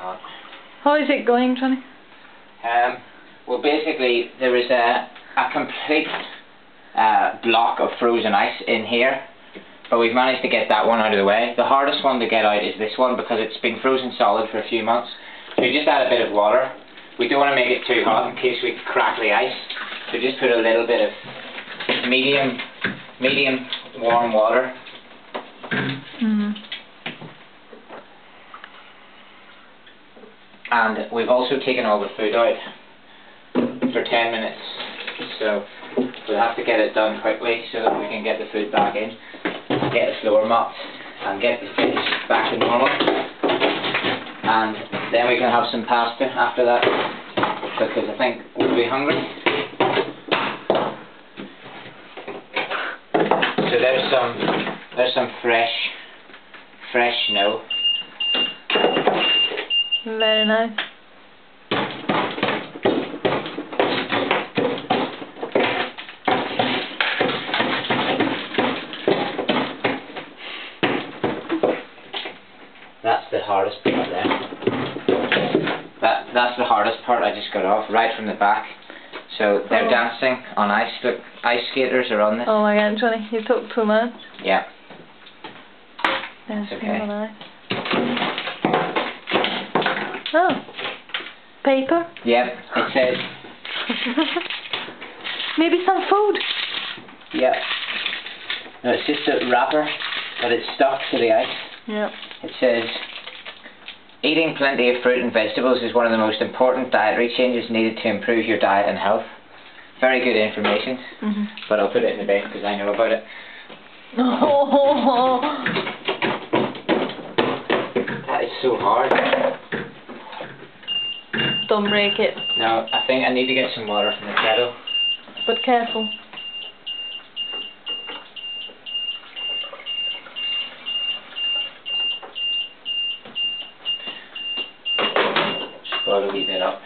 hot. How is it going, Johnny? Well, basically, there is a complete block of frozen ice in here, but we've managed to get that one out of the way. The hardest one to get out is this one because it's been frozen solid for a few months. So we just add a bit of water. We don't want to make it too hot in case we crack the ice. So just put a little bit of medium warm water. And we've also taken all the food out for 10 minutes. So we'll have to get it done quickly so that we can get the food back in, get the floor mopped, and get the fish back to normal. And then we can have some pasta after that, because I think we'll be hungry. So there's some fresh snow. Very nice. That's the hardest part there. That's the hardest part I just got off, right from the back. So they're dancing on ice. Look, ice skaters are on this. Oh my god, Johnny, you took too much. Yeah. That's okay. Nice. Oh, paper? Yep, it says. Maybe some food? Yep. No, it's just a wrapper, but it's stuck to the ice. Yep. It says, eating plenty of fruit and vegetables is one of the most important dietary changes needed to improve your diet and health. Very good information, but I'll put it in the bin because I know about it. Oh. That is so hard. Don't break it. No, I think I need to get some water from the kettle. But careful. Just boil a wee bit up.